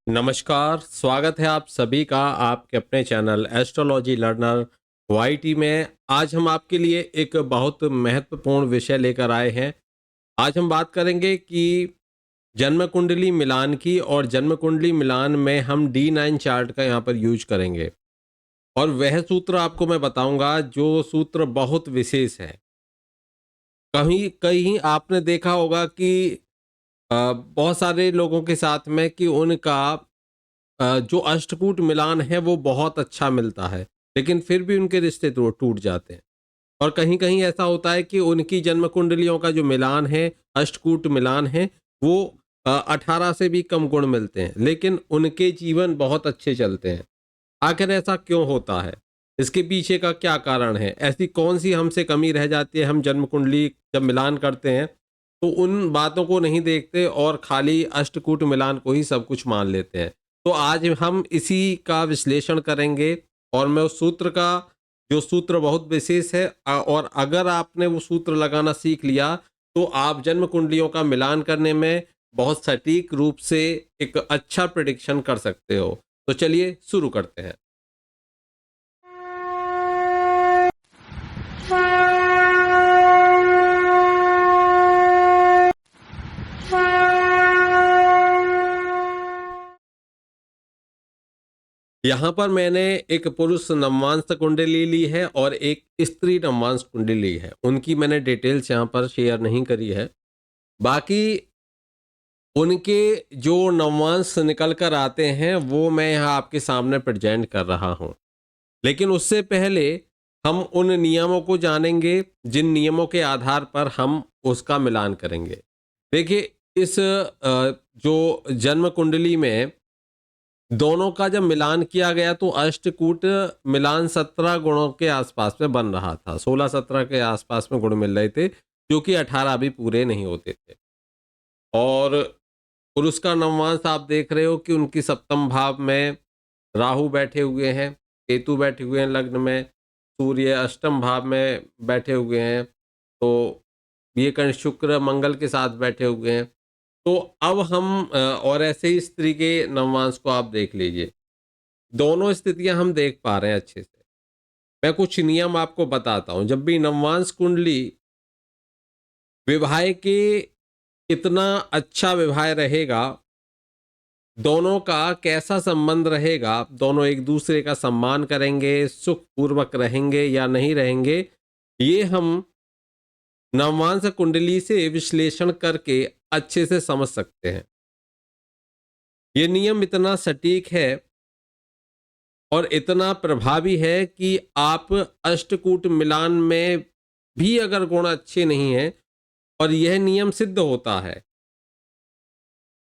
नमस्कार, स्वागत है आप सभी का आपके अपने चैनल एस्ट्रोलॉजी लर्नर वाईटी में। आज हम आपके लिए एक बहुत महत्वपूर्ण विषय लेकर आए हैं। आज हम बात करेंगे कि जन्म कुंडली मिलान की, और जन्म कुंडली मिलान में हम D9 चार्ट का यहाँ पर यूज करेंगे। और वह सूत्र आपको मैं बताऊंगा जो सूत्र बहुत विशेष है। कहीं कहीं आपने देखा होगा कि बहुत सारे लोगों के साथ में कि उनका जो अष्टकूट मिलान है वो बहुत अच्छा मिलता है, लेकिन फिर भी उनके रिश्ते तो टूट जाते हैं। और कहीं-कहीं ऐसा होता है कि उनकी जन्म कुंडलियों का जो मिलान है, अष्टकूट मिलान है, वो 18 से भी कम गुण मिलते हैं, लेकिन उनके जीवन बहुत अच्छे चलते हैं। आखिर ऐसा क्यों होता है? इसके पीछे का क्या कारण है? ऐसी कौन-सी हमसे कमी रह जाती है, हम जन्म कुंडली जब मिलान करते हैं, तो उन बातों को नहीं देखते और खाली अष्टकूट मिलान को ही सब कुछ मान लेते हैं। तो आज हम इसी का विश्लेषण करेंगे, और मैं उस सूत्र का, जो सूत्र बहुत विशेष है, और अगर आपने वो सूत्र लगाना सीख लिया, तो आप जन्म कुंडलियों का मिलान करने में बहुत सटीक रूप से एक अच्छा प्रेडिक्शन कर सकते हो। तो चलिए शुरू करते हैं। यहाँ पर मैंने एक पुरुष नवमांस कुंडली ली है और एक स्त्री नवमांस कुंडली ली है। उनकी मैंने डिटेल्स यहाँ पर शेयर नहीं करी है। बाकी उनके जो नवमांस निकल कर आते हैं वो मैं यहाँ आपके सामने प्रेजेंट कर रहा हूँ। लेकिन उससे पहले हम उन नियमों को जानेंगे जिन नियमों के आधार पर हम उसका मिलान करेंगे। देखिए, इस जो जन्म कुंडली में दोनों का जब मिलान किया गया तो अष्टकूट मिलान 17 गुणों के आसपास में बन रहा था। 16-17 के आसपास में गुण मिल रहे थे, जो कि 18 भी पूरे नहीं होते थे। और पुरुष का नवमांश आप देख रहे हो कि उनकी सप्तम भाव में राहु बैठे हुए हैं, केतु बैठे हुए हैं लग्न में, सूर्य अष्टम भाव में बैठे हुए हैं। तो ये कर्ण शुक्र मंगल के साथ बैठे हुए हैं। तो अब हम और ऐसे ही स्त्री के नवमांश को आप देख लीजिए। दोनों स्थितियां हम देख पा रहे हैं अच्छे से। मैं कुछ नियम आपको बताता हूं। जब भी नवमांश कुंडली विवाह के, कितना अच्छा विवाह रहेगा, दोनों का कैसा संबंध रहेगा, दोनों एक दूसरे का सम्मान करेंगे, सुख पूर्वक रहेंगे या नहीं रहेंगे, ये हम नवमांश कुंडली से विश्लेषण करके अच्छे से समझ सकते हैं। ये नियम इतना सटीक है और इतना प्रभावी है कि आप अष्टकूट मिलान में भी अगर गुण अच्छे नहीं हैं और यह नियम सिद्ध होता है,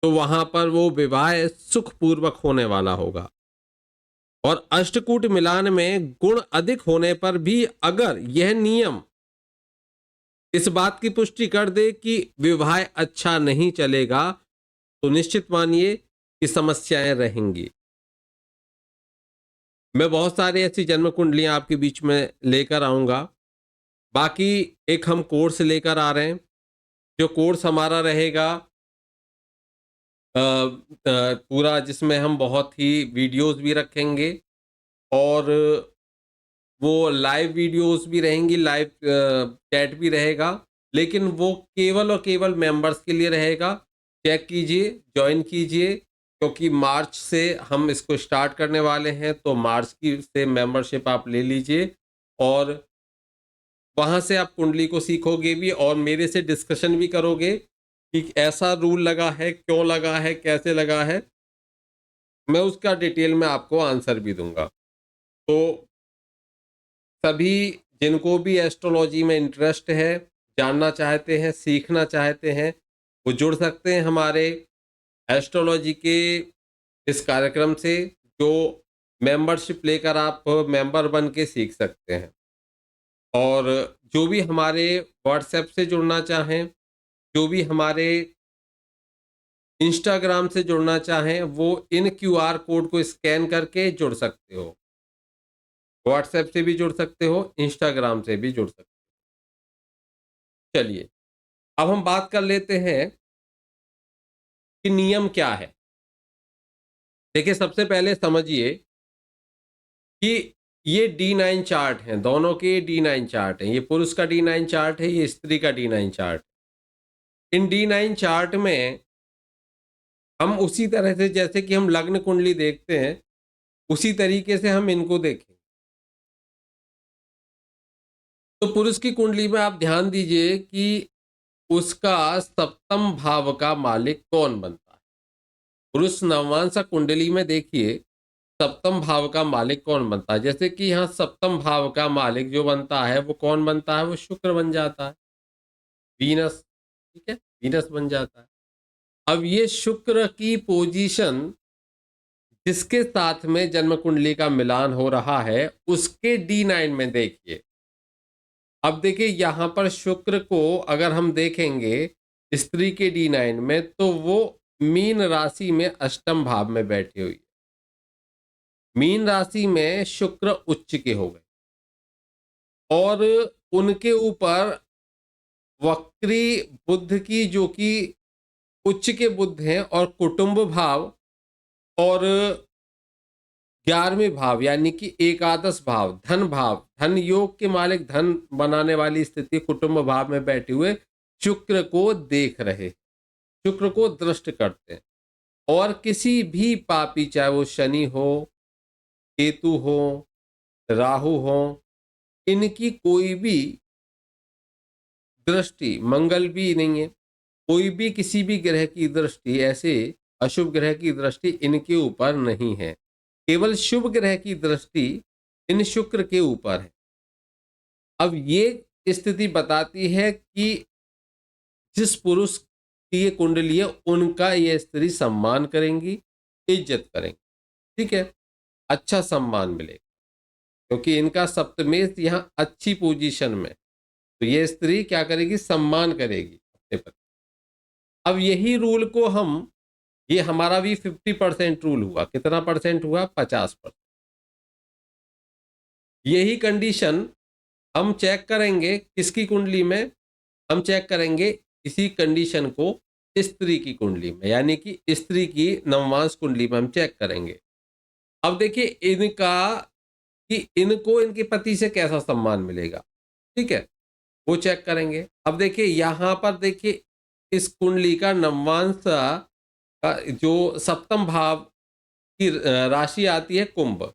तो वहां पर वो विवाह सुखपूर्वक होने वाला होगा। और अष्टकूट मिलान में गुण अधिक होने पर भी अगर यह नियम इस बात की पुष्टि कर दे कि विवाह अच्छा नहीं चलेगा, तो निश्चित मानिए कि समस्याएं रहेंगी। मैं बहुत सारी ऐसी जन्म कुंडलियां आपके बीच में लेकर आऊंगा। बाकी एक हम कोर्स लेकर आ रहे हैं, जो कोर्स हमारा रहेगा पूरा, जिसमें हम बहुत ही वीडियोस भी रखेंगे, और वो लाइव वीडियोस भी रहेंगी, लाइव चैट भी रहेगा, लेकिन वो केवल और केवल मेंबर्स के लिए रहेगा। चेक कीजिए, ज्वाइन कीजिए, क्योंकि मार्च से हम इसको स्टार्ट करने वाले हैं, तो मार्च की से मेंबरशिप आप ले लीजिए, और वहाँ से आप कुंडली को सीखोगे भी और मेरे से डिस्कशन भी करोगे कि ऐसा रूल लगा है, क्यों लगा है, कैसे लगा है। मैं उसका डिटेल में आपको आंसर भी दूंगा। तो सभी जिनको भी एस्ट्रोलॉजी में इंटरेस्ट है, जानना चाहते हैं, सीखना चाहते हैं, वो जुड़ सकते हैं हमारे एस्ट्रोलॉजी के इस कार्यक्रम से, जो मेंबरशिप लेकर आप मेंबर बन के सीख सकते हैं। और जो भी हमारे व्हाट्सएप से जुड़ना चाहें, जो भी हमारे इंस्टाग्राम से जुड़ना चाहें, वो इन क्यूआर कोड को स्कैन करके जुड़ सकते हो। व्हाट्सएप से भी जुड़ सकते हो, इंस्टाग्राम से भी जुड़ सकते हो। चलिए, अब हम बात कर लेते हैं कि नियम क्या है। देखिए सबसे पहले समझिए कि ये D9 चार्ट हैं, दोनों के D9 चार्ट हैं। ये पुरुष का D9 चार्ट है, ये स्त्री का D9 चार्ट। इन D9 चार्ट में हम उसी तरह से जैसे कि हम लग्न कुंडली देखते हैं, उसी तरीके से हम इनको देखें। तो पुरुष की कुंडली में आप ध्यान दीजिए कि उसका सप्तम भाव का मालिक कौन बनता है। पुरुष नवमांसा कुंडली में देखिए सप्तम भाव का मालिक कौन बनता है। जैसे कि यहाँ सप्तम भाव का मालिक जो बनता है वो कौन बनता है, वो शुक्र बन जाता है, वीनस। ठीक है, वीनस बन जाता है। अब ये शुक्र की पोजीशन जिसके साथ में जन्म कुंडली का मिलान हो रहा है उसके D9 में देखिए। अब देखिए यहां पर शुक्र को अगर हम देखेंगे स्त्री के D9 में, तो वो मीन राशि में अष्टम भाव में बैठी हुई है। मीन राशि में शुक्र उच्च के हो गए और उनके ऊपर वक्री बुध की, जो कि उच्च के बुध हैं, और कुटुंब भाव और 11वें भाव यानी कि एकादश भाव धन भाव, धन योग के मालिक, धन बनाने वाली स्थिति कुटुंब भाव में बैठे हुए शुक्र को देख रहे, शुक्र को दृष्ट करते हैं। और किसी भी पापी, चाहे वो शनि हो, केतु हो, राहु हो, इनकी कोई भी दृष्टि, मंगल भी नहीं है, कोई भी किसी भी ग्रह की दृष्टि, ऐसे अशुभ ग्रह की दृष्टि इनके ऊपर नहीं है। केवल शुभ ग्रह की दृष्टि इन शुक्र के ऊपर है। अब ये स्थिति बताती है कि जिस पुरुष की ये कुंडली है उनका ये स्त्री सम्मान करेंगी, इज्जत करेंगी। ठीक है, अच्छा सम्मान मिलेगा क्योंकि इनका सप्तमेश यहाँ अच्छी पोजीशन में, तो ये स्त्री क्या करेगी, सम्मान करेगी अपने पति। अब यही रूल को हम, ये हमारा भी 50% रूल हुआ, कितना परसेंट हुआ, 50%। यही कंडीशन हम चेक करेंगे किसकी कुंडली में, हम चेक करेंगे इसी कंडीशन को स्त्री की कुंडली में, यानी कि स्त्री की नवमांश कुंडली में हम चेक करेंगे। अब देखिए इनका कि इनको इनके पति से कैसा सम्मान मिलेगा, ठीक है, वो चेक करेंगे। अब देखिए यहां पर देखिए इस कुंडली का नवमांश का जो सप्तम भाव की राशि आती है कुंभ,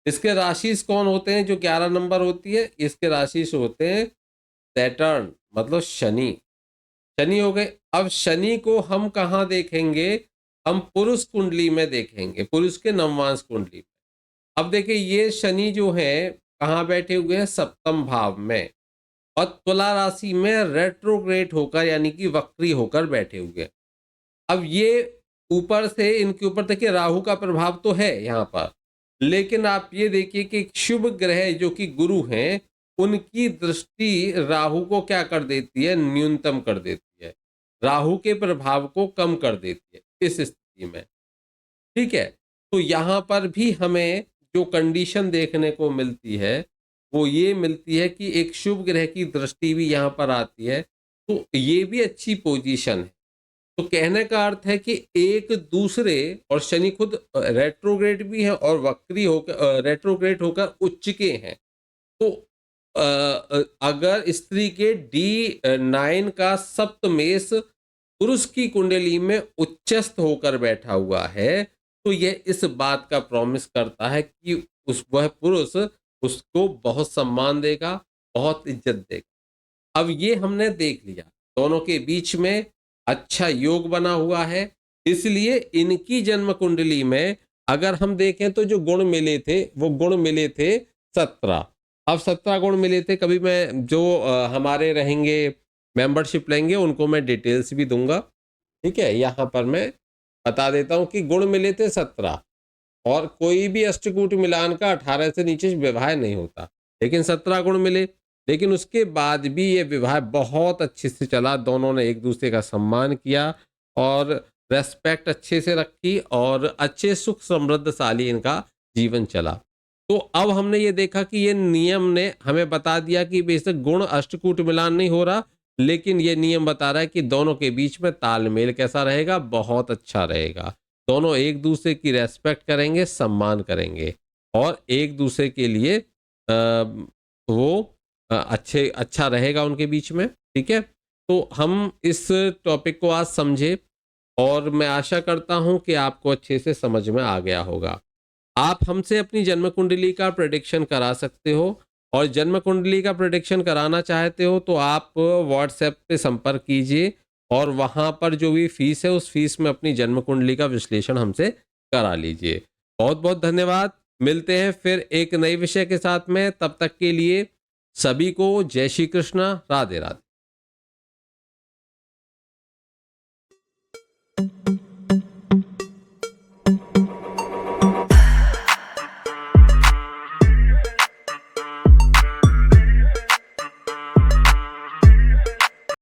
इसके राशि कौन होते हैं, जो 11 नंबर होती है, इसके राशि होते हैं सैटर्न, मतलब शनि। शनि हो गए। अब शनि को हम कहाँ देखेंगे, हम पुरुष कुंडली में देखेंगे, पुरुष के नवमांश कुंडली में। अब देखिए ये शनि जो है कहाँ बैठे हुए हैं, सप्तम भाव में, और तुला राशि में रेट्रोग्रेड होकर यानी कि वक्री होकर बैठे हुए हैं। अब ये ऊपर से इनके ऊपर देखिए राहु का प्रभाव तो है यहाँ पर, लेकिन आप ये देखिए कि एक शुभ ग्रह जो कि गुरु हैं, उनकी दृष्टि राहु को क्या कर देती है, न्यूनतम कर देती है, राहु के प्रभाव को कम कर देती है इस स्थिति में। ठीक है, तो यहाँ पर भी हमें जो कंडीशन देखने को मिलती है वो ये मिलती है कि एक शुभ ग्रह की दृष्टि भी यहाँ पर आती है, तो ये भी अच्छी पोजीशन है। तो कहने का अर्थ है कि एक दूसरे, और शनि खुद रेट्रोग्रेड भी है और वक्री होकर, रेट्रोग्रेड होकर उच्च के हैं। तो अगर स्त्री के D9 का सप्तमेश पुरुष की कुंडली में उच्चस्थ होकर बैठा हुआ है, तो यह इस बात का प्रॉमिस करता है कि वह पुरुष उसको बहुत सम्मान देगा, बहुत इज्जत देगा। अब ये हमने देख लिया दोनों के बीच में अच्छा योग बना हुआ है, इसलिए इनकी जन्म कुंडली में अगर हम देखें तो जो गुण मिले थे वो गुण मिले थे 17। अब 17 गुण मिले थे, कभी मैं जो हमारे रहेंगे मेंबरशिप लेंगे उनको मैं डिटेल्स भी दूंगा। ठीक है, यहाँ पर मैं बता देता हूँ कि गुण मिले थे 17, और कोई भी अष्टकूट मिलान का 18 से नीचे विवाह नहीं होता, लेकिन 17 गुण मिले। लेकिन उसके बाद भी ये विवाह बहुत अच्छे से चला, दोनों ने एक दूसरे का सम्मान किया और रेस्पेक्ट अच्छे से रखी और अच्छे सुख समृद्धशाली इनका जीवन चला। तो अब हमने ये देखा कि ये नियम ने हमें बता दिया कि बेशक गुण अष्टकूट मिलान नहीं हो रहा, लेकिन ये नियम बता रहा है कि दोनों के बीच में तालमेल कैसा रहेगा, बहुत अच्छा रहेगा। दोनों एक दूसरे की रेस्पेक्ट करेंगे, सम्मान करेंगे और एक दूसरे के लिए वो अच्छा रहेगा उनके बीच में, ठीक है? तो हम इस टॉपिक को आज समझे और मैं आशा करता हूं कि आपको अच्छे से समझ में आ गया होगा। आप हमसे अपनी जन्म कुंडली का प्रेडिक्शन करा सकते हो और जन्म कुंडली का प्रेडिक्शन कराना चाहते हो तो आप व्हाट्सएप पे संपर्क कीजिए और वहां पर जो भी फीस है उस फीस में अपनी जन्म कुंडली का विश्लेषण हमसे करा लीजिए। बहुत बहुत धन्यवाद। मिलते हैं फिर एक नए विषय के साथ में, तब तक के लिए सभी को जय श्री कृष्णा, राधे राधे।